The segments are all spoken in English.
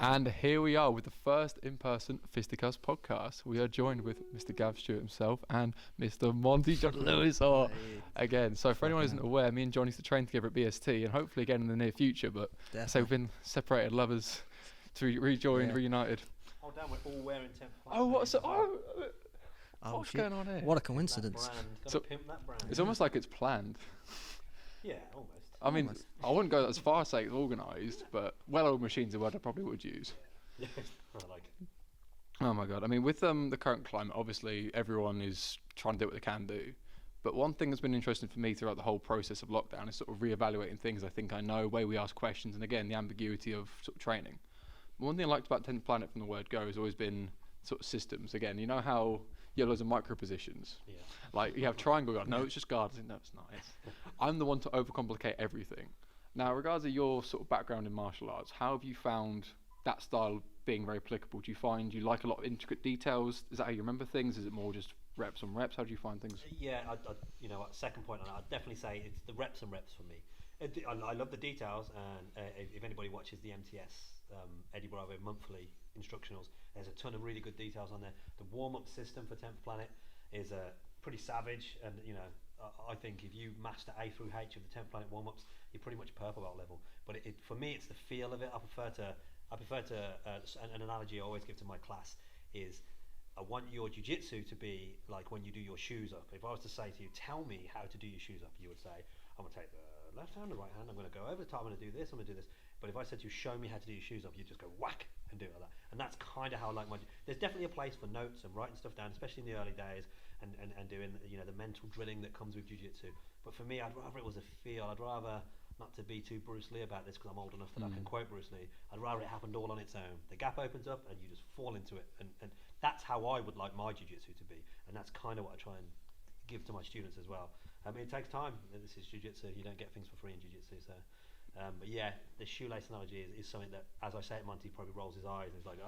And here we are with the first in-person Fisticuffs podcast. We are joined with Mr. Gavin Stewart himself and Mr. Monty John Lewis again. So for anyone who isn't aware, me and John used to train together at BST and hopefully again in the near future, but so we've been separated lovers to rejoined, reunited. Oh damn, we're all wearing temp. What's going on here? What a coincidence. Pimp that brand. It's almost like it's planned. Yeah, almost. I mean, I wouldn't go as far as say it's organised, but well-oiled machines are what I probably would use. Yeah, I like it. Oh my god! I mean, with the current climate, obviously everyone is trying to do what they can do. But one thing that's been interesting for me throughout the whole process of lockdown is sort of re-evaluating things I think I know, way we ask questions, and again the ambiguity of sort of training. One thing I liked about 10th Planet from the word go has always been sort of systems. Again, you know how you have loads of micro positions? Yeah. Like you have triangle guard. No, it's just guard. No, it's not. I'm the one to overcomplicate everything. Now, regards to your sort of background in martial arts, how have you found that style being very applicable? Do you find you like a lot of intricate details? Is that how you remember things? Is it more just reps on reps? How do you find things? Yeah, second point, I'd definitely say it's the reps and reps for me. I love the details, and if anybody watches the MTS Eddie Bravo monthly instructionals, there's a ton of really good details on there. The warm-up system for 10th Planet is pretty savage, and I think if you master A through H of the 10th Planet warm-ups, you're pretty much purple belt level. But for me, it's the feel of it. I prefer to an analogy I always give to my class is I want your jiu-jitsu to be like when you do your shoes up. If I was to say to you, tell me how to do your shoes up, you would say, I'm going to take the left hand, the right hand, I'm going to go over the top, I'm going to do this, I'm going to do this. But if I said to you, show me how to do your shoes up, you just go whack and do it like that. And that's kind of how I like my... There's definitely a place for notes and writing stuff down, especially in the early days, and doing the mental drilling that comes with jiu-jitsu. But for me, I'd rather it was a feel. I'd rather, not to be too Bruce Lee about this because I'm old enough that I can quote Bruce Lee, I'd rather it happened all on its own. The gap opens up and you just fall into it. And that's how I would like my jiu-jitsu to be. And that's kind of what I try and give to my students as well. I mean, it takes time. This is jiu-jitsu. You don't get things for free in jiu-jitsu. So, but yeah, the shoelace analogy is something that, as I say it, Monty probably rolls his eyes and he's like,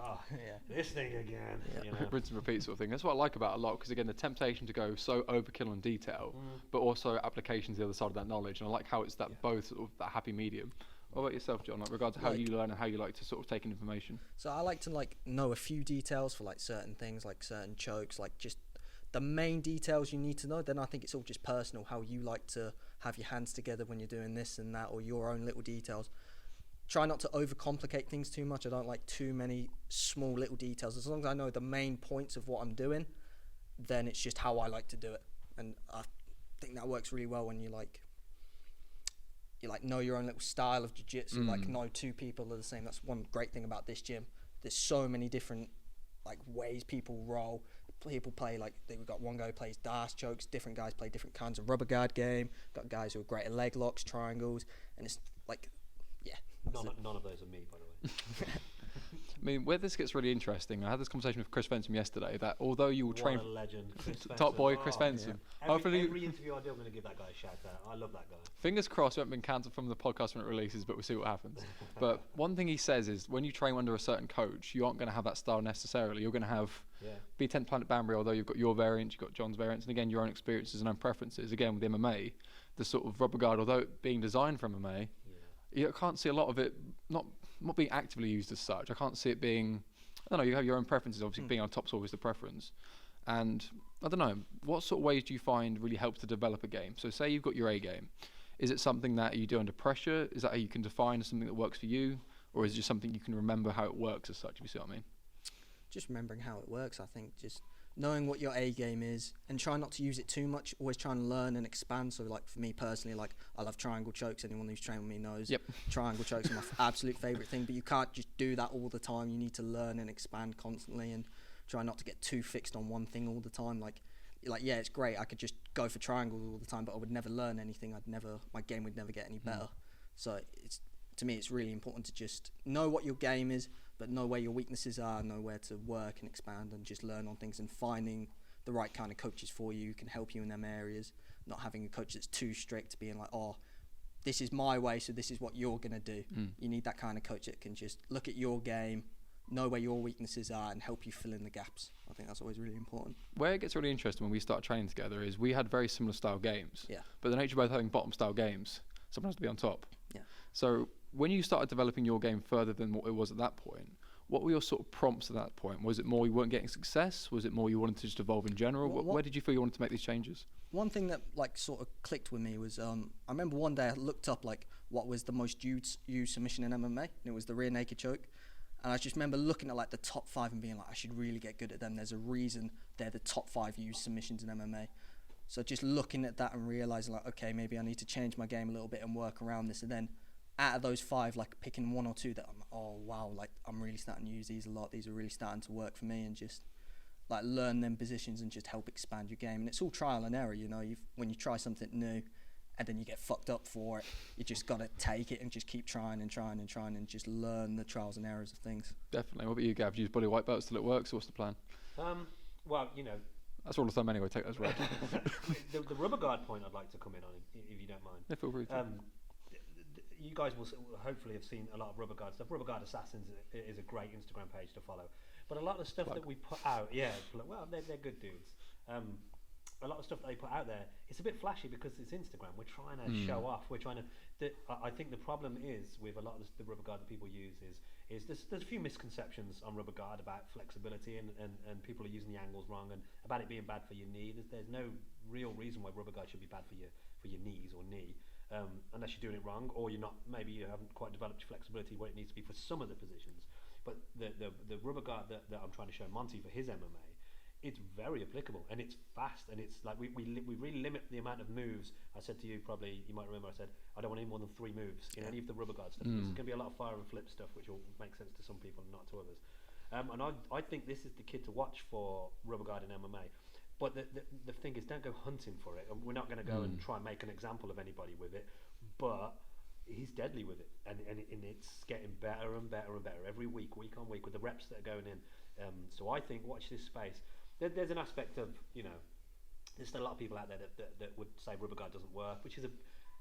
this thing again. Yeah. Rinse and repeat sort of thing. That's what I like about it a lot, because again, the temptation to go so overkill on detail, but also applications the other side of that knowledge. And I like how it's that both sort of that happy medium. What about yourself, John? Like regards to how you learn and how you like to sort of take in information. So I like to know a few details for certain things, like certain chokes, just the main details you need to know. Then I think it's all just personal, how you like to have your hands together when you're doing this and that, or your own little details. Try not to overcomplicate things too much. I don't like too many small little details. As long as I know the main points of what I'm doing, then it's just how I like to do it. And I think that works really well when you know your own little style of jiu-jitsu. No two people are the same. That's one great thing about this gym. There's so many different ways people roll. People play we've got one guy who plays dash chokes, different guys play different kinds of rubber guard game, got guys who are great at leg locks, triangles, and it's none of those are me, by the way. I mean, where this gets really interesting, I had this conversation with Chris Fensom yesterday, that although you will train... What a legend, Chris top boy, Chris Fensom. Yeah. Every interview I do, I'm going to give that guy a shout out. I love that guy. Fingers crossed we haven't been cancelled from the podcast when it releases, but we'll see what happens. But one thing he says is, when you train under a certain coach, you aren't going to have that style necessarily. You're going to have... Be 10th Planet Banbury, although you've got your variants, you've got John's variants, and again, your own experiences and own preferences. Again, with MMA, the sort of rubber guard, although it being designed for MMA, you can't see a lot of it not being actively used as such. I can't see it being... I don't know, you have your own preferences, obviously being on top is always the preference. And I don't know, what sort of ways do you find really helps to develop a game? So say you've got your A game. Is it something that you do under pressure? Is that how you can define as something that works for you? Or is it just something you can remember how it works as such, if you see what I mean? Just remembering how it works, I think. Just knowing what your A game is and try not to use it too much. Always try and learn and expand. So for me personally, I love triangle chokes. Anyone who's trained with me knows triangle chokes are my absolute favourite thing. But you can't just do that all the time. You need to learn and expand constantly and try not to get too fixed on one thing all the time. It's great. I could just go for triangles all the time, but I would never learn anything. My game would never get any better. So to me, it's really important to just know what your game is, but know where your weaknesses are, know where to work and expand and just learn on things, and finding the right kind of coaches for you who can help you in them areas, not having a coach that's too strict, being like, this is my way, so this is what you're going to do. You need that kind of coach that can just look at your game, know where your weaknesses are and help you fill in the gaps. I think that's always really important. Where it gets really interesting when we start training together is we had very similar style games, yeah. But the nature of both having bottom style games, someone has to be on top. Yeah. So when you started developing your game further than what it was at that point, What were your sort of prompts at that point? Was it more you weren't getting success? Was it more you wanted to just evolve in general? Where did you feel you wanted to make these changes? One thing that like sort of clicked with me was I remember one day I looked up like what was the most used submission in MMA, and it was the rear naked choke. And I just remember looking at like the top 5 and being like, I should really get good at them. There's a reason they're the top 5 used submissions in MMA. So just looking at that and realizing like, okay, maybe I need to change my game a little bit and work around this. And then out of those 5, like picking 1 or 2 that I'm, oh wow, like I'm really starting to use these a lot. These are really starting to work for me, and just like learn them positions and just help expand your game. And it's all trial and error, you know. When you try something new and then you get fucked up for it, you just got to take it and just keep trying and trying and trying and just learn the trials and errors of things. Definitely. What about you, Gav? Do you use body white belts till it works, or what's the plan? Well, you know, that's rule of thumb anyway. Take those red. the rubber guard point I'd like to come in on, if you don't mind. Yeah, feel free to. You guys will hopefully have seen a lot of rubber guard stuff. Rubber Guard Assassins is a great Instagram page to follow. But a lot of the stuff that we put out, well, they're good dudes. A lot of stuff that they put out there, it's a bit flashy because it's Instagram. We're trying to show off. We're trying to. I think the problem is with a lot of the rubber guard that people use is there's a few misconceptions on rubber guard about flexibility and people are using the angles wrong and about it being bad for your knee. There's no real reason why rubber guard should be bad for your knees or knee. Unless you're doing it wrong, or maybe you haven't quite developed flexibility where it needs to be for some of the positions. But the rubber guard that I'm trying to show Monty for his MMA, it's very applicable and it's fast, and it's like we really limit the amount of moves. I said to you, probably you might remember, I said I don't want any more than 3 moves in any of the rubber guard stuff. There's going to be a lot of fire and flip stuff, which will make sense to some people and not to others. And I think this is the kid to watch for rubber guard in MMA. But the thing is, don't go hunting for it. And we're not going to go and try and make an example of anybody with it. But he's deadly with it, and it's getting better and better and better every week on week, with the reps that are going in. So I think watch this space. There's an aspect of, you know, there's still a lot of people out there that would say rubber guard doesn't work, which is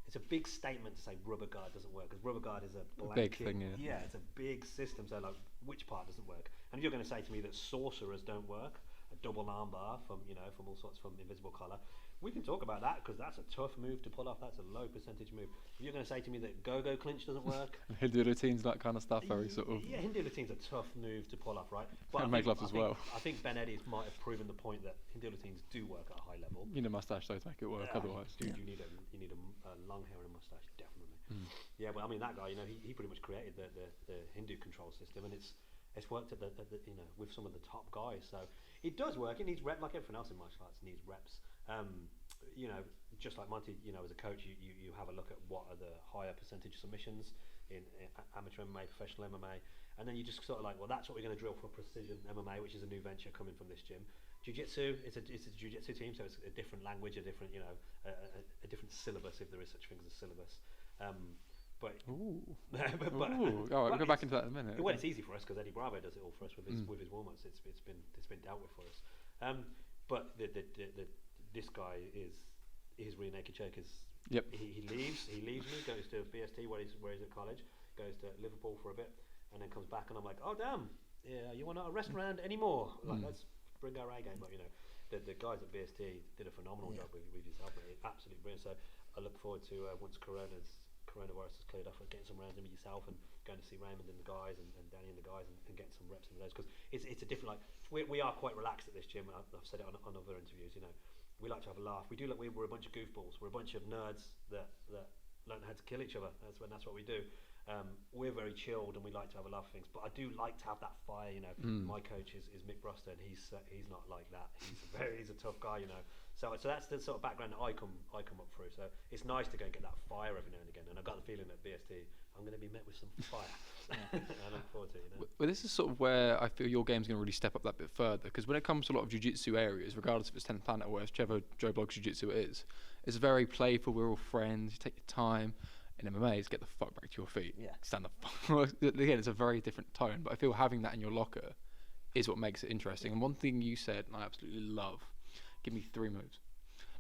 it's a big statement to say rubber guard doesn't work, because rubber guard is a blanket, big thing. Yeah, it's a big system. So like, which part doesn't work? And if you're going to say to me that sorcerers don't work, a double arm bar from all sorts, from Invisible Collar, we can talk about that, because that's a tough move to pull off. That's a low percentage move. If you're going to say to me that go-go clinch doesn't work, Hindu routines, that kind of stuff, very sort of. Yeah, Hindu routines are a tough move to pull off, right? But and make gloves as well. I think Ben Eddy might have proven the point that Hindu routines do work at a high level. You need a mustache though to make it work, otherwise. Dude, you need a long hair and a mustache, definitely. Yeah, well, I mean, that guy, you know, he pretty much created the Hindu control system, and it's worked at the you know, with some of the top guys. So it does work. It needs reps, like everything else in martial arts needs reps. You know, just like Monty, you know, as a coach, you have a look at what are the higher percentage submissions in amateur MMA, professional MMA, and then you just sort of like, well, that's what we're going to drill for precision MMA, which is a new venture coming from this gym. Jiu-jitsu, it's a jiu-jitsu team, so it's a different language, a different, you know, a different syllabus, if there is such thing as a syllabus. But all right, we'll go back into that in a minute. Well, it's easy for us because Eddie Bravo does it all for us with his warm-ups. It's been dealt with for us. But this guy his rear naked choke is. Yep. He leaves me, goes to BST where he's at college, goes to Liverpool for a bit, and then comes back, and I'm like, oh damn, yeah, you want not a restaurant anymore? Like, let's bring our A game. But you know, the guys at BST did a phenomenal job with yourself, mate. Absolutely brilliant. So I look forward to once coronavirus is cleared off, and getting some rounds in with yourself and going to see Raymond and the guys and Danny and the guys and getting some reps in those, because it's a different, like, we are quite relaxed at this gym. I've said it on other interviews, you know, we like to have a laugh. We do, like, we're a bunch of goofballs. We're a bunch of nerds that learn how to kill each other. That's what we do. We're very chilled and we like to have a laugh at things, but I do like to have that fire, you know. My coach is Mick Broster, and he's not like that. He's a tough guy, you know. So that's the sort of background that I come up through. So it's nice to go and get that fire every now and again. And I've got the feeling at BST I'm going to be met with some fire. I look forward to it, you know. Well, this is sort of where I feel your game's going to really step up that bit further, because when it comes to a lot of jiu-jitsu areas, regardless if it's 10th Planet or whichever Joe Blogs jiu-jitsu it is, it's very playful. We're all friends. You take your time. In MMA, it's get the fuck back to your feet. Yeah. Stand up. Again, it's a very different tone, but I feel having that in your locker is what makes it interesting. And one thing you said, and I absolutely love, give me 3 moves.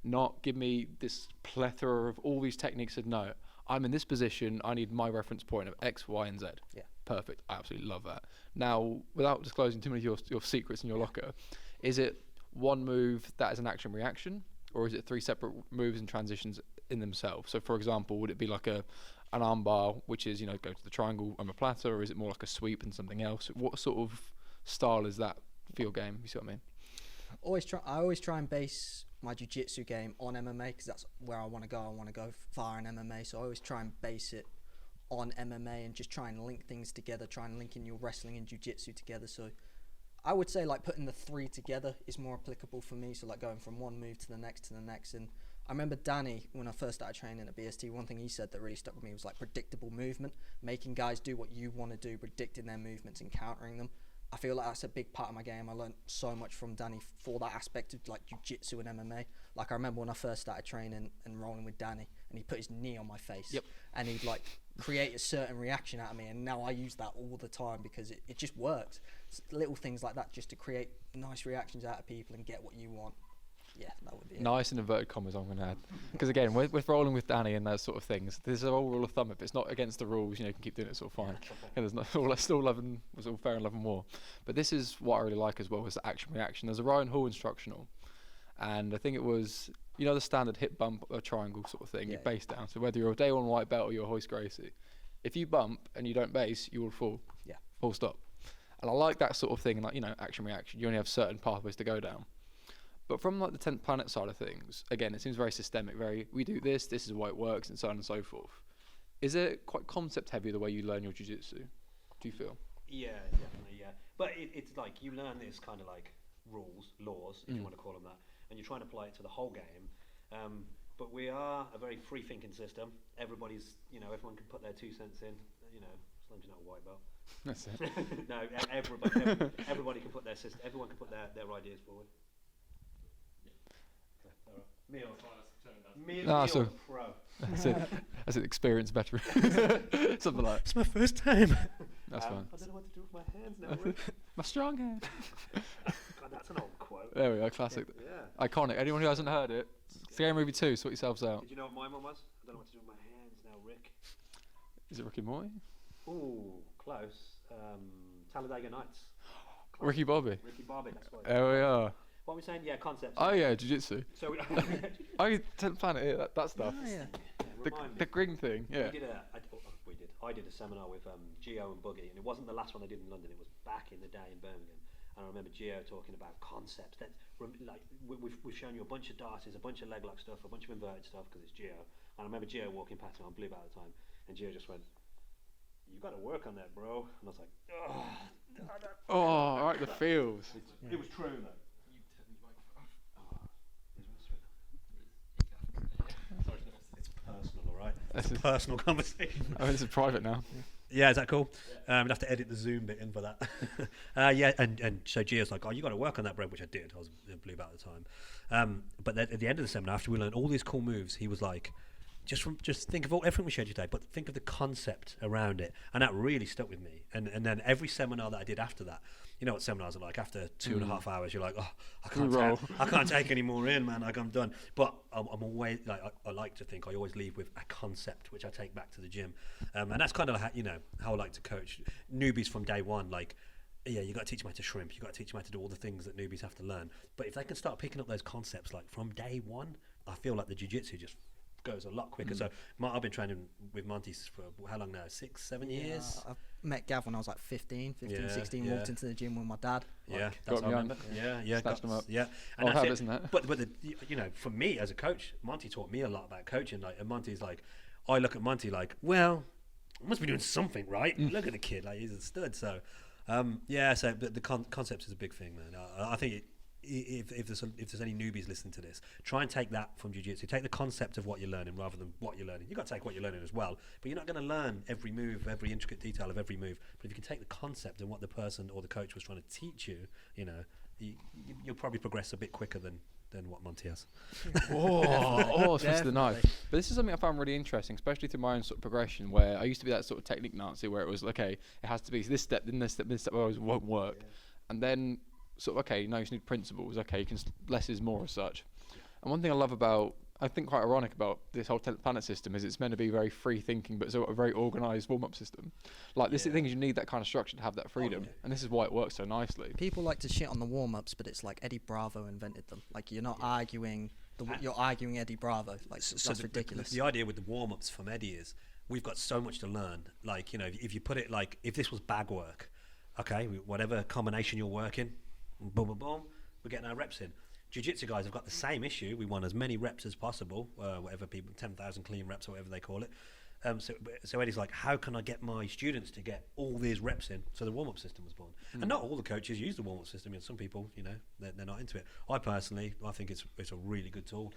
Not give me this plethora of all these techniques. Said, no, I'm in this position. I need my reference point of X, Y, and Z. Yeah. Perfect. I absolutely love that. Now, without disclosing too many of your secrets in your locker, is it one move that is an action reaction, or is it 3 separate moves and transitions in themselves? So, for example, would it be like a an armbar, which is, go to the triangle omoplata, or is it more like a sweep and something else? What sort of style is that for your game? You see what I mean? I always try and base my jiu-jitsu game on MMA because that's where I want to go. I want to go far in MMA, so I always try and base it on MMA and just try and link things together, try and link in your wrestling and jiu-jitsu together. So I would say like putting the three together is more applicable for me. So like going from one move to the next. And I remember Danny, when I first started training at BST, one thing he said that really stuck with me was like predictable movement, making guys do what you want to do, predicting their movements and countering them. I feel like that's a big part of my game. I learned so much from Danny for that aspect of like jiu-jitsu and MMA. Like I remember when I first started training and rolling with Danny, and he put his knee on my face, and he'd like create a certain reaction out of me, and now I use that all the time because it just works. It's little things like that just to create nice reactions out of people and get what you want. Yeah, that would be nice in inverted commas, I'm going to add. Because again, with rolling with Danny and those sort of things, there's a whole rule of thumb. If it's not against the rules, you can keep doing it sort of fine. And there's not still love and was all fair and love and war. But this is what I really like as well, is the action reaction. There's a Ryan Hall instructional, and I think it was the standard hip bump or triangle sort of thing. You base down. So whether you're a day one white belt or you're a hoist Gracie, if you bump and you don't base, you will fall. Yeah. Full stop. And I like that sort of thing. Like action reaction. You only have certain pathways to go down. But from like the 10th planet side of things, again, it seems very systemic, we do this is why it works, and so on and so forth. Is it quite concept heavy the way you learn your jiu-jitsu? Do you feel? Yeah, definitely, yeah. But it's like you learn this kind of like rules, laws, if you want to call them that, and you're trying to apply it to the whole game. But we are a very free-thinking system. Everybody's, everyone can put their 2 cents in, as long as you're not a white belt. That's it. No, everybody can put everyone can put their ideas forward. Me so pro. That's it. That's an experienced veteran. Something like that. It's my first time. That's fine. I don't know what to do with my hands now, Rick. My strong hand. God, that's an old quote. There we go, classic. Yeah. Iconic. Anyone who hasn't heard it, Scary Movie 2, sort yourselves out. Did you know what my mum was? I don't know what to do with my hands now, Rick. Is it Ricky Morty? Ooh, close. Talladega Nights. Close. Ricky Bobby, that's what. There we are. What are we saying? Yeah, concepts. Oh yeah, jiu-jitsu. So Oh, 10th planet, that stuff. Oh, yeah. The gring thing, yeah. I did a seminar with Gio and Buggy, and it wasn't the last one I did in London. It was back in the day in Birmingham. And I remember Gio talking about concepts. We've shown you a bunch of darts, a bunch of leg lock stuff, a bunch of inverted stuff because it's Gio. And I remember Gio walking past me on Blue Belt at the time, and Gio just went, "You got to work on that, bro." And I was like, "Oh, all right, the feels." It was true though. It's personal, all right? It's a personal conversation. Oh, this is private now. Yeah, is that cool? We'd have to edit the Zoom bit in for that. And so Gio's like, "Oh, you got to work on that, bro," which I did. I was in Blue Belt at the time. But then at the end of the seminar, after we learned all these cool moves, he was like, just think of everything we showed you today, but think of the concept around it. And that really stuck with me. And then every seminar that I did after that, you know what seminars are like, after 2.5 hours, you're like, "Oh, I can't take any more in, man, like I'm done." But I'm always, like, I like to think I always leave with a concept, which I take back to the gym. And that's kind of how I like to coach newbies from day one. Like, yeah, you got to teach them how to shrimp, you got to teach them how to do all the things that newbies have to learn. But if they can start picking up those concepts, like from day one, I feel like the jiu-jitsu just goes a lot quicker. So I've been training with Monty for how long now? 6-7 years. I met Gav when I was like 15, 16. Walked into the gym with my dad. That's what I remember. Snatched them up. And that's habits, isn't it? But for me as a coach, Monty taught me a lot about coaching. Like, and Monty's like, I look at Monty like, well, I must be doing something right. Look at the kid, like he's a stud. So so the concept is a big thing, man. I think if there's any newbies listening to this, try and take that from jiu-jitsu. Take the concept of what you're learning rather than what you're learning. You've got to take what you're learning as well, but you're not going to learn every move, every intricate detail of every move. But if you can take the concept and what the person or the coach was trying to teach you, you'll probably progress a bit quicker than what Monty has. Twist the knife. But this is something I found really interesting, especially through my own sort of progression, where I used to be that sort of technique Nazi, where it was, okay, it has to be this step, then this step, otherwise won't work. And then sort of, okay, now you just need principles. Okay, less is more as such. And one thing I love about, I think quite ironic about this whole 10th planet system is it's meant to be very free thinking, but it's a very organised warm-up system. Like, this thing is, you need that kind of structure to have that freedom, and this is why it works so nicely. People like to shit on the warm-ups, but it's like Eddie Bravo invented them. Like, you're not arguing, you're arguing Eddie Bravo. Like, so that's ridiculous. The idea with the warm-ups from Eddie is, we've got so much to learn. Like, you know, if you put it like, if this was bag work, okay, whatever combination you're working, boom, boom, boom, we're getting our reps in. Jiu-jitsu guys have got the same issue. We want as many reps as possible, whatever people, 10,000 clean reps or whatever they call it. So Eddie's like, how can I get my students to get all these reps in? So the warm-up system was born. And not all the coaches use the warm-up system. And some people, you know, they're not into it. I think it's a really good tool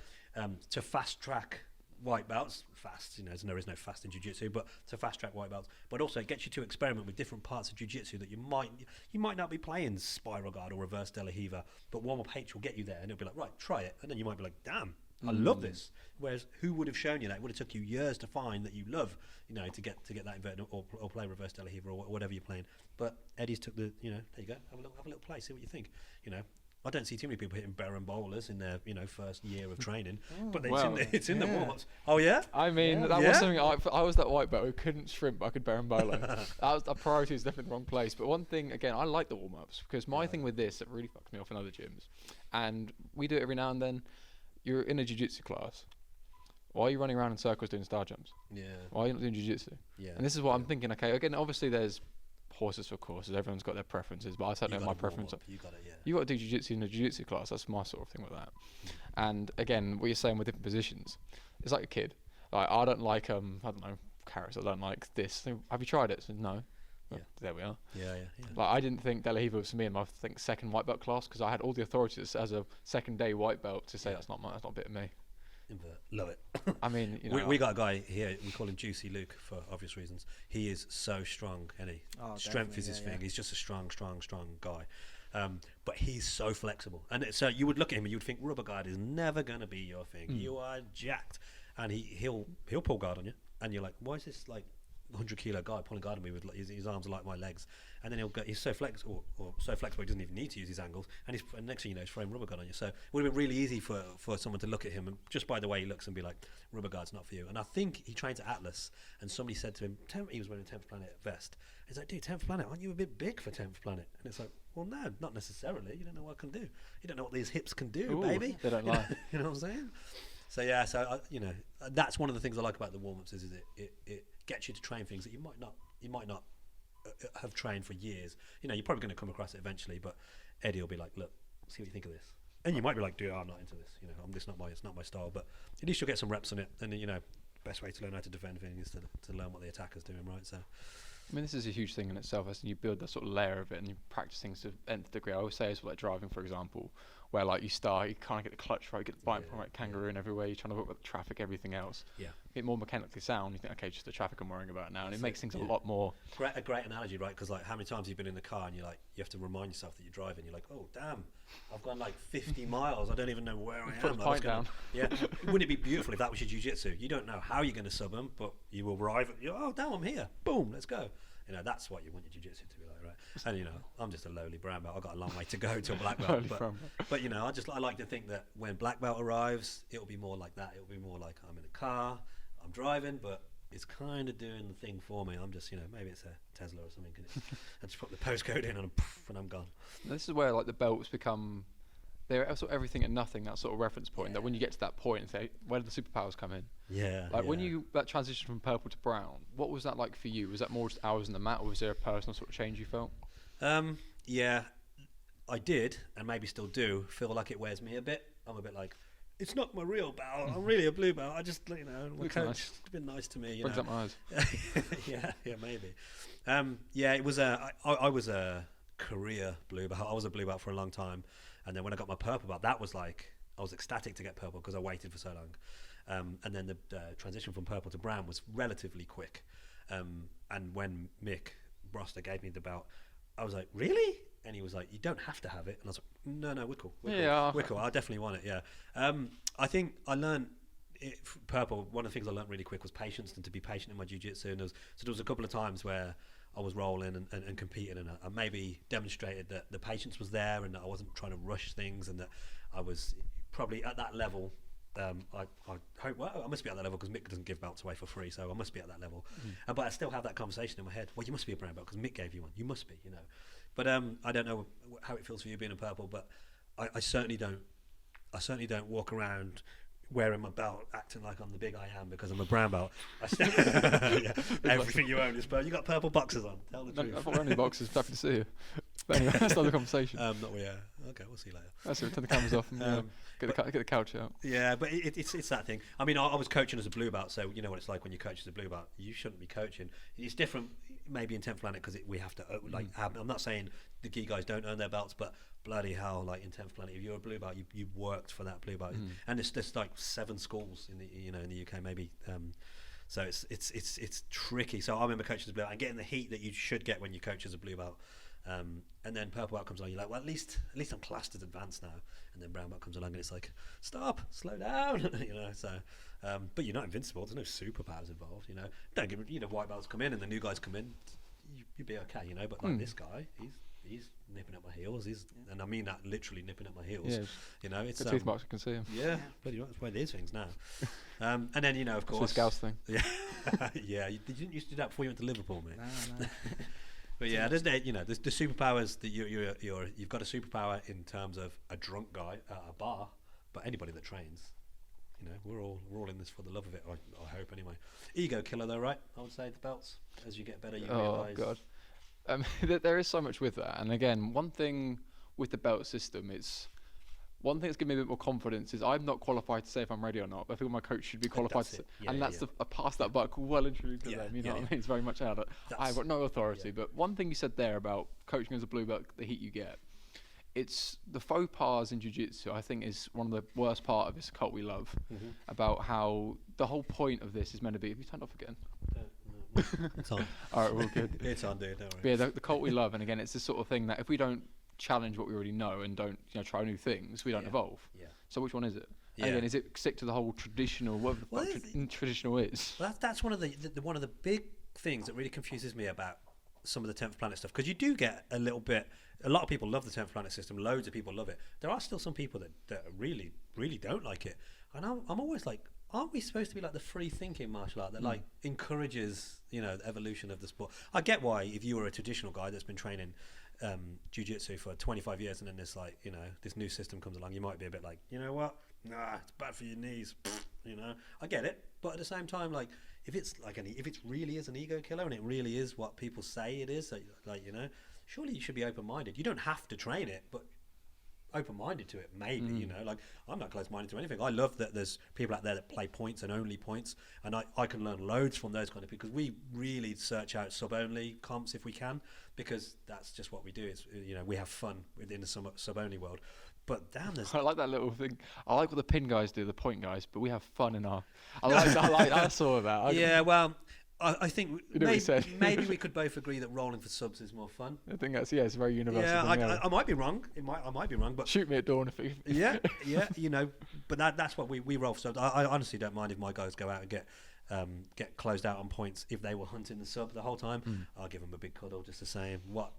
to fast-track white belts. Fast, you know, there is no fast in jiu-jitsu, but to fast-track white belts. But also it gets you to experiment with different parts of jiu-jitsu that you might not be playing spiral guard or reverse de la Riva, but warm-up H will get you there, and it'll be like, right, try it. And then you might be like, damn, I love this. Whereas who would have shown you that? It would have took you years to find that you love, you know, to get that inverted or play reverse de la Riva or whatever you're playing. But Eddie's took the, you know, there you go, have a little play, see what you think. You know, I don't see too many people hitting barren bowlers in their, you know, first year of training, but it's in the warm-ups. Oh yeah. I mean, that was something. I was that white belt who couldn't shrimp. I could barren bowler. That was a priority. Is definitely the wrong place. But one thing again, I like the warm-ups because my thing with this, it really fucks me off in other gyms, and we do it every now and then. You're in a jiu-jitsu class. Why are you running around in circles doing star jumps? Yeah. Why are you not doing jiu-jitsu? Yeah. And this is what I'm thinking. Okay, again, obviously there's horses for courses. Everyone's got their preferences, but I certainly have my preference. You got it, yeah. You got to do jiu-jitsu in a jiu-jitsu class. That's my sort of thing with that. And again, what you're saying with different positions, it's like a kid. Like I don't like I don't know, carrots. I don't like this. Have you tried it? So, no. Yeah. There we are. Yeah. Like I didn't think de la Riva was for me in my second white belt class because I had all the authorities as a second day white belt to say that's not a bit of me. Love it. I mean, you know, we got a guy here. We call him Juicy Luke for obvious reasons. He is so strong, and strength is his thing. He's just a strong guy. But he's so flexible, and so you would look at him and you would think rubber guard is never going to be your thing. You are jacked, and he'll pull guard on you, and you're like, why is this like 100-kilo guy pulling guard on me with his arms are like my legs, and then he's so flexible he doesn't even need to use his angles, and next thing you know he's throwing rubber guard on you. So it would have been really easy for someone to look at him and just by the way he looks and be like, rubber guard's not for you. And I think he trained at Atlas, and somebody said to him, he was wearing a 10th Planet vest. He's like, dude, 10th Planet, aren't you a bit big for 10th Planet? And it's like, well, no, not necessarily. You don't know what I can do. You don't know what these hips can do. Ooh, baby. They don't lie. You know what I'm saying? So yeah, you know, that's one of the things I like about the warm-ups is it gets you to train things that you might not have trained for years. You know, you're probably going to come across it eventually, but Eddie will be like, look, see what you think of this. And you might be like, dude, I'm not into this. You know, it's not my style. But at least you'll get some reps on it. And you know, best way to learn how to defend things is to learn what the attacker's doing, right? So, I mean, this is a huge thing in itself. As you build that sort of layer of it, and you practice things to nth degree. I always say it's like driving, for example, where like you start, you kind of get the clutch right, you get the bike right, kangaroo and everywhere. You're trying to work with the traffic, everything else. Yeah. Get more mechanically sound. You think, okay, just the traffic I'm worrying about now, and it makes things a lot more. A great analogy, right? Because like, how many times you've been in the car and you're like, you have to remind yourself that you're driving. You're like, oh damn, I've gone like 50 miles. I don't even know where I am. Put the pint down. Yeah. Wouldn't it be beautiful if that was your jiu-jitsu? You don't know how you're going to sub them, but you will arrive. Oh damn, I'm here. Boom, let's go. You know, that's what you want your jiu-jitsu to be like, right? And you know, I'm just a lowly brown belt. I've got a long way to go to a black belt. But you know, I like to think that when black belt arrives, it'll be more like that. It'll be more like I'm in a car, I'm driving, but it's kind of doing the thing for me. I'm just, you know, maybe it's a Tesla or something. I just put the postcode in and I'm gone. This is where like the belts become, they're sort of everything and nothing, that sort of reference point, that when you get to that point and say, where do the superpowers come in? Yeah. Like when that transition from purple to brown, what was that like for you? Was that more just hours in the mat, or was there a personal sort of change you felt? Yeah, I did, and maybe still do, feel like it wears me a bit. I'm a bit like, it's not my real belt. I'm really a blue belt. I just, you know, my coach has been nice to me. Brings up my eyes. yeah, maybe. It was I was a career blue belt. I was a blue belt for a long time, and then when I got my purple belt, that was like, I was ecstatic to get purple because I waited for so long. And then the transition from purple to brown was relatively quick. And when Mick Broster gave me the belt, I was like, really? And he was like, you don't have to have it. And I was like, no, we're cool. We're cool. I definitely want it, yeah. I think I learned purple. One of the things I learned really quick was patience, and to be patient in my jiu-jitsu. And there was a couple of times where I was rolling and competing, and I maybe demonstrated that the patience was there and that I wasn't trying to rush things, and that I was probably at that level. I hope, well, I must be at that level because Mick doesn't give belts away for free, so I must be at that level. But I still have that conversation in my head. Well, you must be a brown belt because Mick gave you one. You must be, you know. But I don't know how it feels for you being a purple, but I certainly don't walk around wearing my belt, acting like I'm the big I am because I'm a brown belt. Everything you own is purple. You got purple boxes on. Tell the truth. I've got only boxes. Happy to see you. But anyway, that's another conversation. Okay, we'll see you later. That's it. Turn the cameras off and get the couch out. Yeah, but it's that thing. I mean, I was coaching as a blue belt, so you know what it's like when you coach as a blue belt. You shouldn't be coaching. It's different, maybe in 10th Planet because we have to I'm not saying the gi guys don't earn their belts, but bloody hell, like in 10th Planet, if you're a blue belt, you worked for that blue belt, and there's like 7 schools in the UK maybe. So it's tricky. So I remember coaching as a blue belt and getting the heat that you should get when you coach as a blue belt. And then purple belt comes along, you're like, well, at least I'm classed as advanced now. And then brown belt comes along and it's like, stop, slow down, So, but you're not invincible. There's no superpowers involved, Don't give white belts come in and the new guys come in, you'd be okay, But like this guy, he's nipping at my heels. And I mean that literally nipping at my heels. Yeah, It's the tooth marks, I can see him. Yeah, but that's why there's things now. And then of course, it's a Scouse thing. Yeah, yeah. You didn't used to do that before you went to Liverpool, mate. No. But yeah, there's the superpowers that you've got a superpower in terms of a drunk guy at a bar, but anybody that trains, we're all in this for the love of it. I hope anyway. Ego killer though, right? I would say the belts. As you get better, you realise. Oh God, there is so much with that. And again, one thing with the belt system is. One thing that's given me a bit more confidence is I'm not qualified to say if I'm ready or not. But I feel my coach should be qualified to say, I pass that buck well and truly to them. You know what I mean? It's very much out of I've got no authority. But one thing you said there about coaching as a blue belt, the heat you get, it's the faux pas in jiu-jitsu. I think is one of the worst part of this cult we love. About how the whole point of this is meant to be. Have you turned off again? No. It's on. All right, we're all good. It's on, dude. Don't worry. But yeah, the cult we love, and again, it's this sort of thing that if we don't challenge what we already know and don't try new things, we don't evolve. So which one is it? And again, is it stick to the whole traditional, whatever the fuck traditional is? Well, that's one of the big things that really confuses me about some of the 10th Planet stuff, because you do get a lot of people love the 10th Planet system, loads of people love it. There are still some people that really really don't like it, and I'm always like, aren't we supposed to be like the free thinking martial art that like encourages the evolution of the sport? I get why, if you were a traditional guy that's been training jiu-jitsu for 25 years and then this this new system comes along, you might be a bit like, what, nah, it's bad for your knees, I get it. But at the same time, like, if it's really is an ego killer and it really is what people say it is, surely you should be open-minded. You don't have to train it, but open-minded to it, maybe. Like, I'm not close-minded to anything. I love that there's people out there that play points and only points, and I can learn loads from those kind of people, because we really search out sub-only comps if we can, because that's just what we do. It's we have fun within the sub-only world. But damn, I like that little thing. I like what the pin guys do, the point guys, but we have fun in our. I saw that. Well, I think maybe we could both agree that rolling for subs is more fun. I think that's it's very universal. Yeah, I might be wrong. I might be wrong, but shoot me at dawn if you. Yeah, but that's what we roll for subs. I honestly don't mind if my guys go out and get closed out on points if they were hunting the sub the whole time. I'll give them a big cuddle just to say But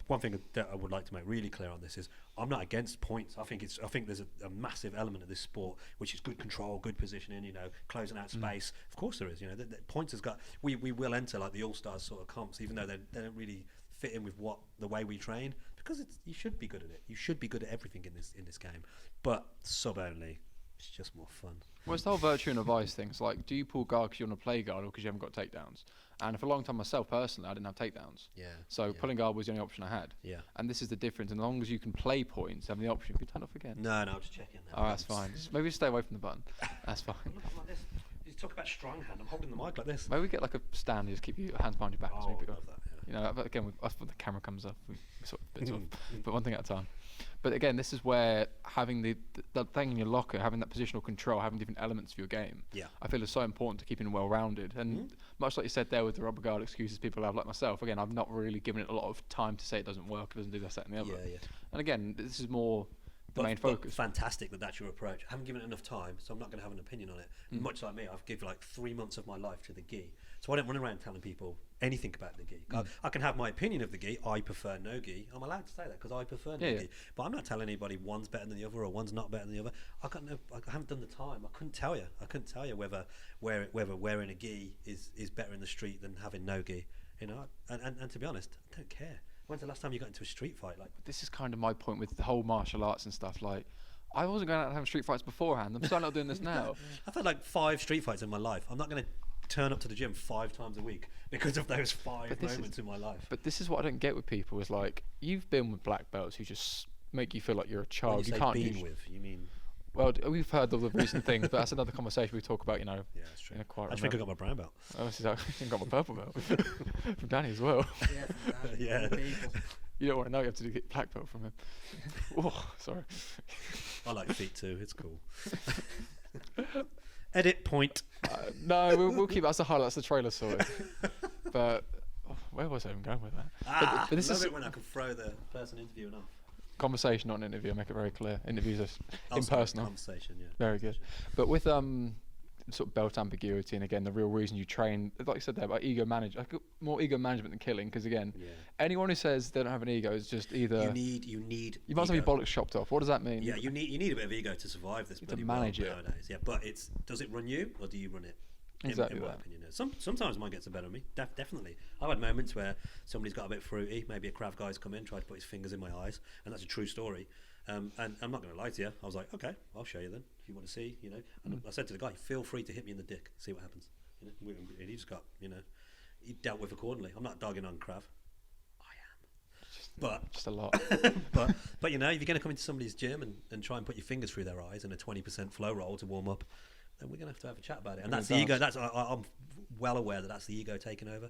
one thing that I would like to make really clear on this is I'm not against points. I think there's a massive element of this sport which is good control, good positioning, closing out space. Of course there is. The points has got. We will enter like the all-stars sort of comps, even though they don't really fit in with the way we train, because you should be good at it. You should be good at everything in this game. But sub only, it's just more fun. Well, it's the whole virtue and vice things. Like, do you pull guard because you want to play guard or because you haven't got takedowns? And for a long time myself personally, I didn't have takedowns. So pulling guard was the only option I had. And this is the difference. And as long as you can play points, have the option. Can you turn off again? No, I'm just checking. Oh, that's fine. Maybe stay away from the button. That's fine. I'm like this. You talk about strong hand. I'm holding the mic like this. Maybe we get like a stand and just keep your hands behind your back. Oh, I love that. But again, when the camera comes up, we sort of bits off. But one thing at a time. But again, this is where having the thing in your locker, having that positional control, having different elements of your game, I feel is so important to keeping well-rounded. And much like you said there with the rubber guard excuses people have like myself, again, I've not really given it a lot of time to say it doesn't work, it doesn't do this, that and the other. And again, this is more the main focus. Fantastic that's your approach. I haven't given it enough time, so I'm not going to have an opinion on it. Much like me, I've given like 3 months of my life to the gi. So I don't run around telling people anything about the gi. I can have my opinion of the gi. I prefer no gi. I'm allowed to say that because I prefer no gi. But I'm not telling anybody one's better than the other or one's not better than the other. I haven't done the time. I couldn't tell you whether wearing a gi is better in the street than having no gi. And to be honest, I don't care. When's the last time you got into a street fight? Like, this is kind of my point with the whole martial arts and stuff. Like, I wasn't going out and having street fights beforehand. I'm starting out doing this now. I've had like 5 street fights in my life. I'm not going to turn up to the gym 5 times a week because of those 5 moments in my life. But this is what I don't get with people is like, you've been with black belts who just make you feel like you're a child. When you can't been with, you mean? Well, we've heard of the recent things, but that's another conversation we talk about, Yeah, that's true. Quite I think I got my brown belt. Oh, I got my purple belt from Danny as well. Yeah, from Danny. Yeah. People. You don't want to know, you have to get black belt from him. Oh, sorry. I like feet too. It's cool. Edit point. No, we'll keep that's the highlight. That's the trailer sorted. But where was I even going with that? But this is it when I can throw the person interviewing off. Conversation, not an interview. Make it very clear. Interviews are impersonal. Conversation, yeah. Very good. But with sort of belt ambiguity, and again the real reason you train, like you said there about ego management, more ego management than killing, because again, anyone who says they don't have an ego is just either you must have your bollocks chopped off. What does that mean? Yeah, you need a bit of ego to survive this bloody world nowadays. Yeah, but does it run you or do you run it? Exactly in my opinion. Sometimes mine gets the better of me, definitely. I've had moments where somebody's got a bit fruity, maybe a Krav guy's come in, tried to put his fingers in my eyes, and that's a true story. And I'm not going to lie to you. I was like, okay, I'll show you then if you want to see, And I said to the guy, feel free to hit me in the dick, see what happens. And he just got, he dealt with accordingly. I'm not dogging on Krav. But just a lot. but if you're going to come into somebody's gym and try and put your fingers through their eyes in a 20% flow roll to warm up, then we're going to have a chat about it. And that's the ego. I'm well aware that that's the ego taking over,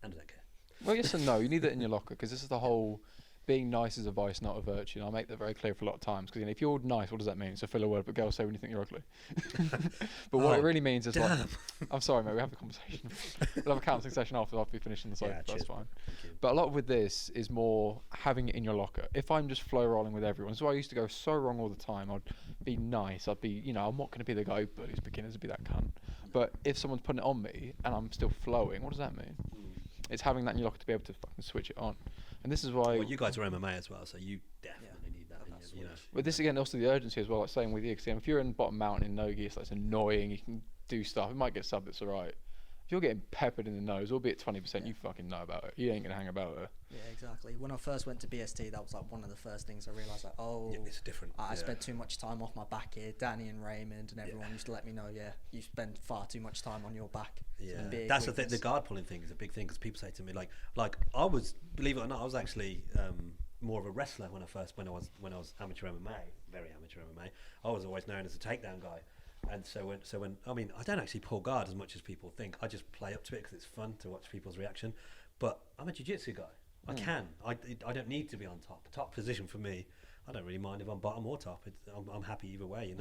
and I don't care. Well, yes and no. You need that in your locker, because this is the whole being nice is a vice, not a virtue. And I make that very clear for a lot of times, because if you're nice, what does that mean? It's a filler word, but girls say when you think you're ugly. But what it really means is like, I'm sorry, mate, we have a conversation. We'll have a counselling session after we finish in the site. That's fine. But a lot with this is more having it in your locker. If I'm just flow rolling with everyone, so I used to go so wrong all the time. I'd be nice. I'd be, I'm not going to be the guy who bullies beginners and be that cunt. But if someone's putting it on me and I'm still flowing, what does that mean? It's having that in your locker to be able to fucking switch it on. And this is why... Well, you guys are MMA as well, so you definitely need that. But this again, also the urgency as well, like saying with you, because if you're in bottom mountain in no-gi, it's annoying, you can do stuff, it might get subbed, it's alright. If you're getting peppered in the nose, albeit 20%, you fucking know about it. You ain't going to hang about it. Yeah, exactly. When I first went to BST, that was like one of the first things I realised, it's different. I spent too much time off my back here. Danny and Raymond and everyone used to let me know, you spend far too much time on your back. Yeah, that's the thing. The guard pulling thing is a big thing, because people say to me, like I was, believe it or not, I was actually more of a wrestler when I was amateur MMA, very amateur MMA. I was always known as a takedown guy. And so when I don't actually pull guard as much as people think. I just play up to it because it's fun to watch people's reaction. But I'm a jiu-jitsu guy. I can. I don't need to be on top. Top position for me. I don't really mind if I'm bottom or top. I'm happy either way,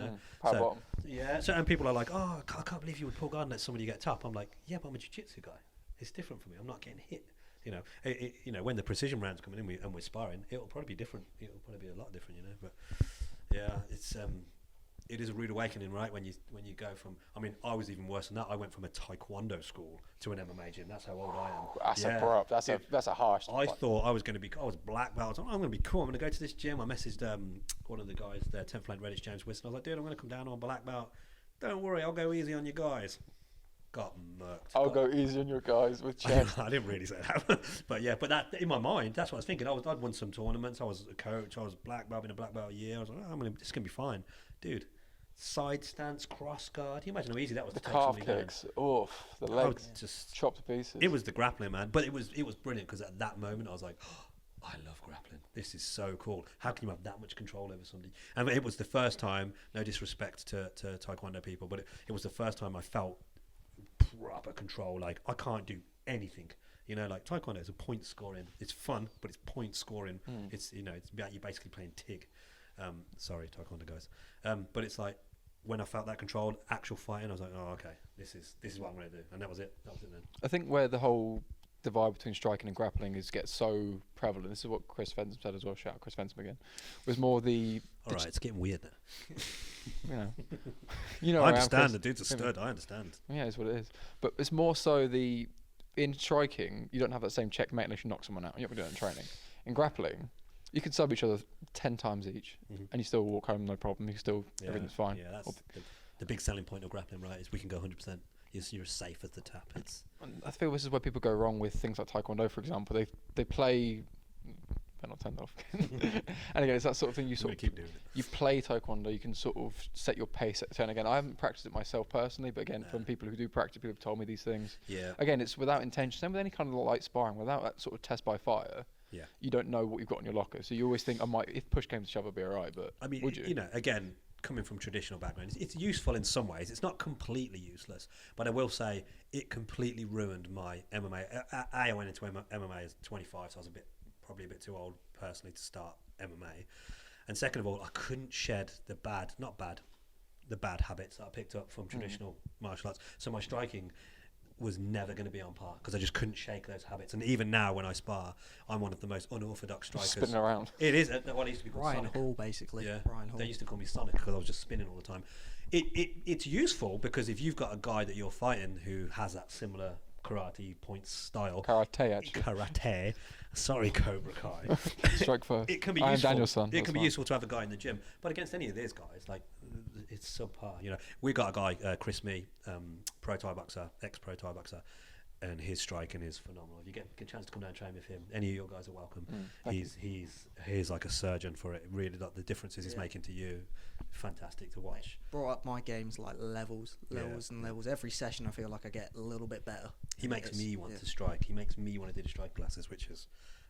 Power bottom. Yeah. So and people are like, oh, I can't believe you would pull guard and let somebody get top. I'm like, yeah, but I'm a jiu-jitsu guy. It's different for me. I'm not getting hit. When the precision rounds coming in and we're sparring, it'll probably be different. It'll probably be a lot different, But yeah, it is a rude awakening, right? When you go from, I was even worse than that. I went from a taekwondo school to an MMA gym. That's how old I am. That's a harsh. I thought I was black belt. I'm going to be cool. I'm going to go to this gym. I messaged one of the guys there, 10th Flank Redditch, James Wilson. I was like, dude, I'm going to come down on black belt. Don't worry, I'll go easy on you guys. Got murked. I'll go easy on your guys with chest. I didn't really say that, but that in my mind, that's what I was thinking. I'd won some tournaments. I was a coach. I was black belt in a black belt a year. I was like, this is gonna be fine, dude. Side stance, cross guard. Can you imagine how easy that was? The calf kicks, the legs just chopped to pieces. It was the grappling, man. But it was brilliant, because at that moment I was like, oh, I love grappling. This is so cool. How can you have that much control over somebody? And it was the first time. No disrespect to Taekwondo people, but it was the first time I felt proper control. Like, I can't do anything. Like Taekwondo is a point scoring. It's fun, but it's point scoring. It's it's about you basically playing TIG. Sorry, Taekwondo guys. But it's like, when I felt that control, actual fighting, I was like, oh, okay, this is what I'm going to do, and that was it. Then. I think where the whole divide between striking and grappling gets so prevalent. This is what Chris Fenton said as well. Shout out Chris Fenton again. Was more the. All right, it's getting weird now. I understand. The dude's a stud. I understand. Yeah, it's what it is. But it's more so in striking, you don't have that same checkmate unless you knock someone out. You're not going to do that in training. In grappling, you can sub each other 10 times each, and you still walk home no problem. You still everything's fine. Yeah, that's the big selling point of grappling, right? Is we can go 100%. You're safe as the tap. I feel this is where people go wrong with things like Taekwondo, for example. They play better not turn it off. And again, it's that sort of thing you sort of keep doing it. You play taekwondo, you can sort of set your pace at a turn. Again, I haven't practiced it myself personally, but again, from people who do practice, people have told me these things. Yeah. Again, it's without intention. Same with any kind of light sparring, without that sort of test by fire. Yeah. You don't know what you've got in your locker, so you always think, if push came to shove, I'd be alright. But I mean, would you? You know, again, coming from traditional background, it's useful in some ways. It's not completely useless, but I will say it completely ruined my MMA. I went into MMA as 25, so I was probably a bit too old personally to start MMA. And second of all, I couldn't shed the bad habits that I picked up from traditional martial arts. So my striking was never going to be on par because I just couldn't shake those habits. And even now, when I spar, I'm one of the most unorthodox strikers. Spinning around. It is what used to be called Ryan Sonic. Hall, basically. Yeah, Ryan Hall. They used to call me Sonic because I was just spinning all the time. It's useful because if you've got a guy that you're fighting who has that similar karate points style. Karate, actually. Karate. Sorry, Cobra Kai. Strike first. It can be I am useful. Daniel's son. It can be useful to have a guy in the gym, but against any of these guys, like it's subpar. You know, we got a guy, Chris Mee, pro Thai boxer, ex-pro Thai boxer, and his striking is phenomenal. If you get a chance to come down and train with him, any of your guys are welcome. He's like a surgeon for it. Really, like the differences he's making to you, fantastic to watch. Brought up my games like levels and levels. Every session, I feel like I get a little bit better. He makes me want to strike. He makes me want to do the strike classes,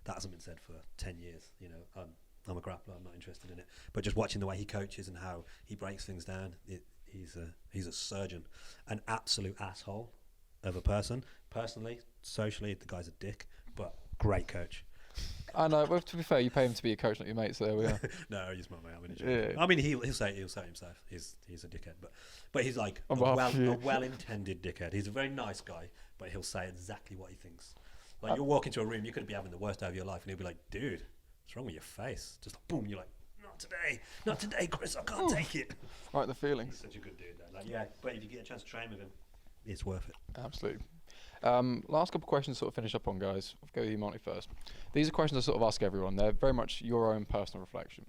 that hasn't been said for 10 years. You know, I'm a grappler. I'm not interested in it. But just watching the way he coaches and how he breaks things down, he's a surgeon, an absolute asshole of a person. Personally, socially, the guy's a dick, but great coach. I know. Well, to be fair, you pay him to be a coach, not your mate. So there we are. No, he's not my mate. I mean, he'll say it himself. He's a dickhead, but he's like a well-intended dickhead. He's a very nice guy, but he'll say exactly what he thinks. Like you'll walk into a room, you could be having the worst day of your life, and he'll be like, "Dude, what's wrong with your face?" Just like, boom, you're like, "Not today, Chris. I can't take it." Right, the feeling. He's such a good dude. But if you get a chance to train with him, it's worth it. Absolutely. Last couple of questions to sort of finish up on, guys. I'll go with you, Monty, first. These are questions I sort of ask everyone. They're very much your own personal reflection.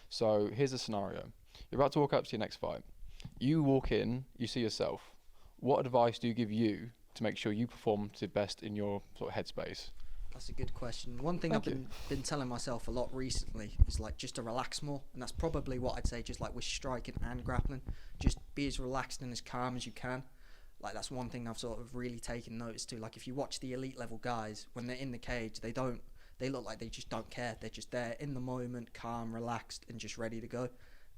So here's a scenario. You're about to walk up to your next fight. You walk in, you see yourself. What advice do you give you to make sure you perform to best in your sort of headspace? That's a good question. One thing I've been telling myself a lot recently is like just to relax more, and that's probably what I'd say just like with striking and grappling. Just be as relaxed and as calm as you can. Like that's one thing I've sort of really taken notice to. Like if you watch the elite level guys, when they're in the cage, they look like they just don't care. They're just there in the moment, calm, relaxed, and just ready to go.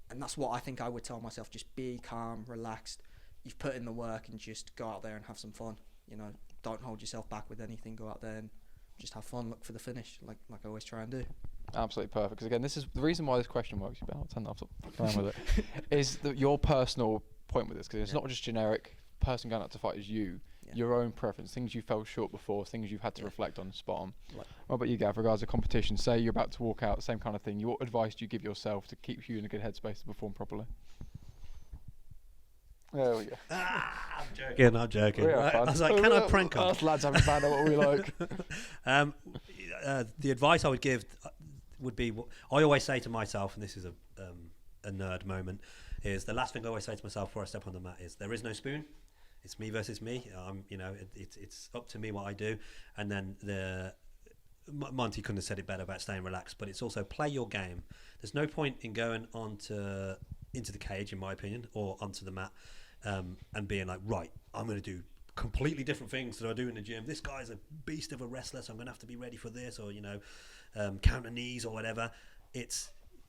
And that's what I think I would tell myself, just be calm, relaxed. You've put in the work and just go out there and have some fun. You know, don't hold yourself back with anything. Go out there and just have fun, look for the finish, like I always try and do. Absolutely perfect. Because again, this is the reason why this question works. You better turn that up around with it. Is your personal point with this? Because it's not just generic. Person going out to fight is you. Your own preference, things you fell short before, things you've had to reflect on, spot on. What about you, Gav, regards to competition? Say you're about to walk out, same kind of thing. What advice do you give yourself to keep you in a good headspace to perform properly? There we go. I'm joking. I was like, can I prank on? Us lads haven't found out what we like. The advice I would give would be, I always say to myself, and this is a nerd moment, is the last thing I always say to myself before I step on the mat is, there is no spoon. It's me versus me. It's up to me what I do. And then Monty couldn't have said it better about staying relaxed, but it's also play your game. There's no point in going into the cage, in my opinion, or onto the mat and being like, right, I'm going to do completely different things that I do in the gym. This guy's a beast of a wrestler, so I'm going to have to be ready for this, or counter knees or whatever.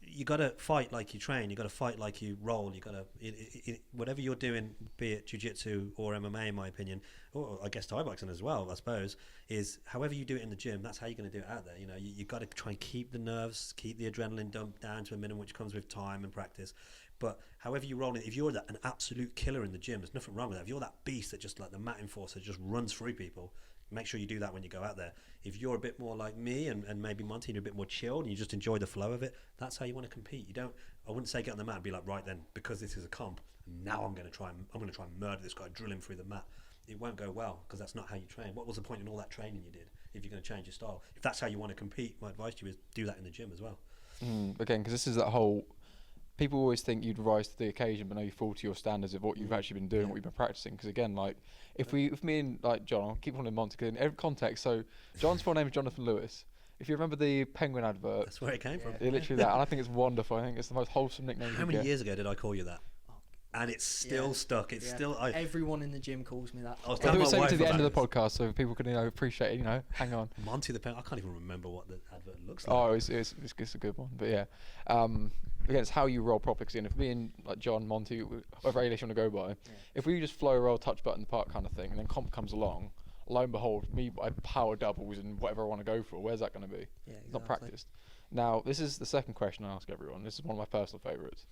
You got to fight like you train. You got to fight like you roll. You got to whatever you're doing, be it jiu-jitsu or MMA, in my opinion, or I guess Thai boxing as well, I suppose, is however you do it in the gym, that's how you're going to do it out there. You got to try and keep the nerves, keep the adrenaline dumped down to a minimum, which comes with time and practice. But however you roll it, if you're an absolute killer in the gym, there's nothing wrong with that. If you're that beast that just like the mat enforcer just runs through people, make sure you do that when you go out there. If you're a bit more like me and maybe Monty, you're a bit more chilled and you just enjoy the flow of it, that's how you want to compete. I wouldn't say get on the mat and be like, right then, because this is a comp, now I'm going to try and murder this guy, drill him through the mat. It won't go well because that's not how you train. What was the point in all that training you did if you're going to change your style? If that's how you want to compete, my advice to you is do that in the gym as well. Again, because this is that whole... People always think you'd rise to the occasion, but no, you fall to your standards of what you've actually been doing, what you've been practicing. Because again, like if me and like John, I'll keep calling him Monty in every context. So John's full name is Jonathan Lewis. If you remember the Penguin advert, That's where it came from. yeah, literally that. And I think it's wonderful. I think it's the most wholesome nickname you How can many get. years ago did I call you that? And it's still stuck. It's still. Everyone in the gym calls me that. I was I'll telling do my it same wife to the end about of the this. podcast so people can appreciate it. Hang on. Monty the Penguin. I can't even remember what the advert looks like. Oh, it's a good one. But yeah, again, it's how you roll properly. Because if me and like John, Monty, whatever alias you want to go by, if we just flow, roll, touch button, park kind of thing, and then comp comes along, lo and behold, I power doubles and whatever I want to go for. Where's that going to be? Yeah, It's not practiced. Now, this is the second question I ask everyone. This is one of my personal favourites.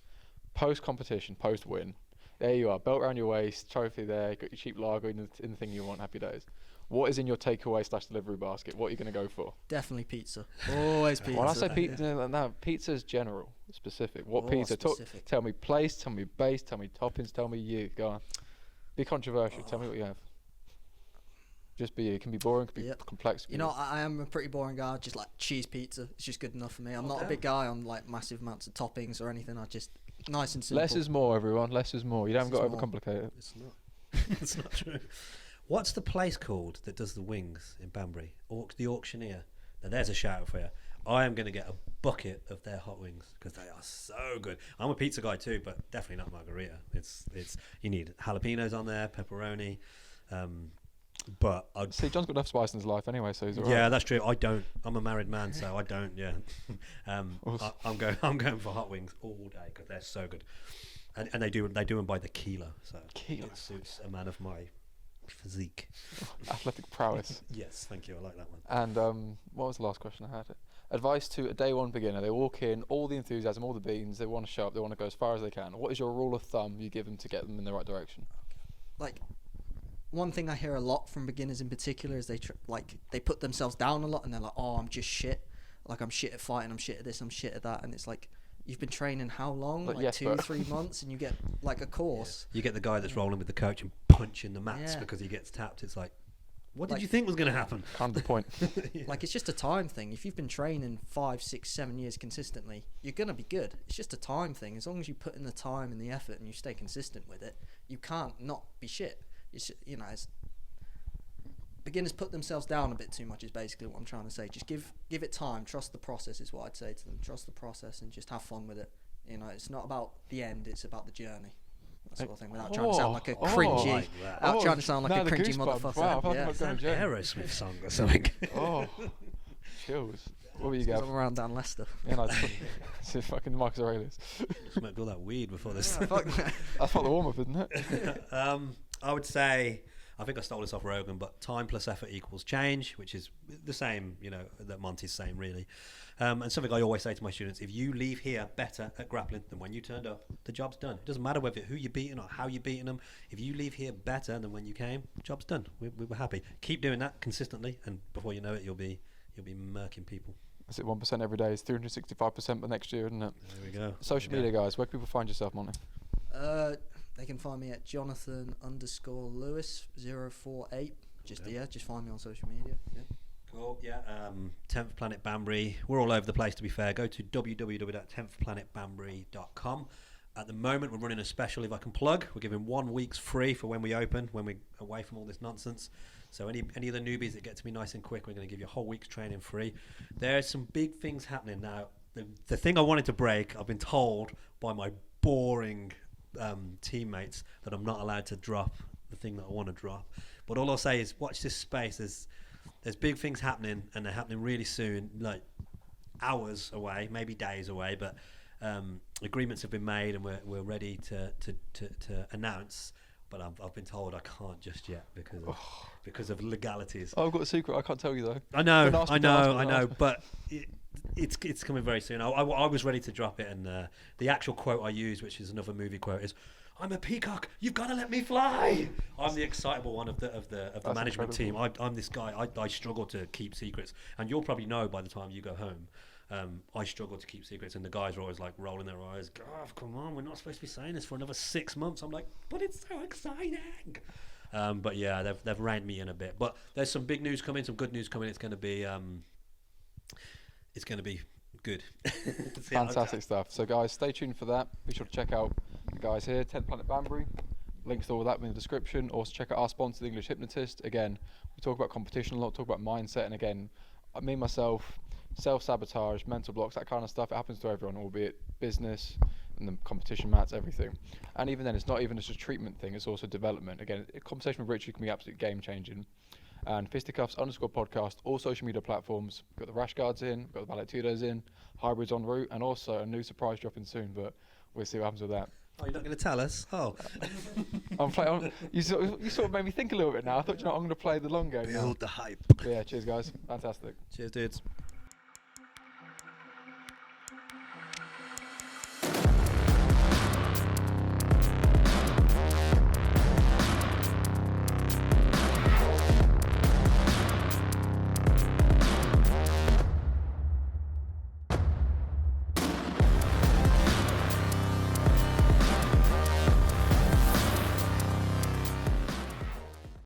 Post-competition, post-win, there you are, belt around your waist, trophy there, got your cheap lager in the thing you want, happy days. What is in your takeaway/delivery basket? What are you going to go for? Definitely pizza. Always pizza. When I say pizza, no, pizza's general, specific. What pizza? Specific. Tell me place, tell me base, tell me toppings, tell me you. Go on. Be controversial. Tell me what you have. Just be you. It can be boring, can be complex. You know, I am a pretty boring guy. Just like cheese pizza. It's just good enough for me. I'm not a big guy on like massive amounts of toppings or anything. I just nice and simple. Less is more, everyone. Less is more. You haven't got to overcomplicate it. It's not. It's not true. What's the place called that does the wings in Banbury? The Auctioneer. Now there's a shout out for you. I am going to get a bucket of their hot wings because they are so good. I'm a pizza guy too, but definitely not margarita. It's you need jalapenos on there, pepperoni. But I'd See, John's got enough spice in his life anyway, so he's alright. yeah, that's true. I don't. I'm a married man, so I don't. Yeah, I'm going for hot wings all day because they're so good, and they do them by the kilo. So Kilo. it suits a man of my physique. Athletic prowess. Yes, thank you. I like that one. And what was the last question I had? Advice to a day one beginner. They walk in, all the enthusiasm, all the beans. They want to show up. They want to go as far as they can. What is your rule of thumb you give them to get them in the right direction? Like, one thing I hear a lot from beginners in particular is they put themselves down a lot and they're like, oh, I'm just shit. Like, I'm shit at fighting, I'm shit at this, I'm shit at that. And it's like, you've been training how long? Like yes, 2-3 months, and you get like a course. You get the guy that's rolling with the coach and punching the mats because he gets tapped. It's like, what did you think was going to happen? Kind of the point. Like, it's just a time thing. If you've been training 5, 6, 7 years consistently, you're going to be good. It's just a time thing. As long as you put in the time and the effort and you stay consistent with it, you can't not be shit. Beginners put themselves down a bit too much is basically what I'm trying to say. Just give it time. Trust the process is what I'd say to them. Trust the process and just have fun with it. It's not about the end, it's about the journey. That sort of thing. Without trying to sound like a cringy, like that. without trying to sound like a cringy motherfucker. Wow, I thought yeah. I was going to Aerosmith song or something. Oh, chills. What were you, Because Gav? I'm around down Leicester. Yeah, no, it's fucking Marcus Aurelius. Smoked all that weed before this. Fuck that. That's not the warm-up, isn't it? I would say, I think I stole this off Rogan, but time plus effort equals change, which is the same, that Monty's saying really. And something I always say to my students, if you leave here better at grappling than when you turned up, the job's done. It doesn't matter who you're beating or how you're beating them. If you leave here better than when you came, job's done. We were happy. Keep doing that consistently, and before you know it, you'll be murking people. Is it 1% every day? It's 365% by next year, isn't it? There we go. Social media, guys. Where can people find yourself, Monty? They can find me at Jonathan_Lewis048. Just find me on social media. Yeah. Cool, yeah. 10th Planet Banbury. We're all over the place, to be fair. Go to www.10thplanetbanbury.com. At the moment, we're running a special, if I can plug. We're giving 1 week's free for when we open, when we're away from all this nonsense. So any of the newbies that get to me nice and quick, we're going to give you a whole week's training free. There's some big things happening now. The thing I wanted to break, I've been told by my boring teammates that I'm not allowed to drop the thing that I want to drop. But all I'll say is watch this space. There's big things happening, and they're happening really soon, like hours away, maybe days away. But agreements have been made, and we're ready to announce. But I've been told I can't just yet because of legalities. Oh, I've got a secret. I can't tell you though. I know. But it's coming very soon. I was ready to drop it, and the actual quote I use, which is another movie quote, is, "I'm a peacock. You've got to let me fly." I'm the excitable one of the management team. I'm this guy. I struggle to keep secrets, and you'll probably know by the time you go home. I struggle to keep secrets, and the guys are always like rolling their eyes. "Gav, come on, we're not supposed to be saying this for another 6 months." I'm like, but it's so exciting. But yeah, they've reined me in a bit. But there's some big news coming, some good news coming. It's going to be good. Fantastic stuff. So guys, stay tuned for that. Be sure to check out the guys here, 10th Planet Banbury. Links to all that in the description. Also check out our sponsor, the English Hypnotist. Again, we talk about competition a lot, talk about mindset, and again, me myself, self-sabotage, mental blocks, that kind of stuff. It happens to everyone, albeit business and the competition mats, everything. And even then, it's not even just a treatment thing, it's also development. Again, a conversation with Richard can be absolute game-changing. And Fisticuffs_podcast, all social media platforms. We've got the rash guards in, we've got the ballet tudos in, hybrids en route, and also a new surprise dropping soon, but we'll see what happens with that. Oh, you're not going to tell us? Oh. You sort of made me think a little bit now. I thought, I'm going to play the long game now. Build the hype. Yeah, cheers guys. Fantastic. Cheers, dudes.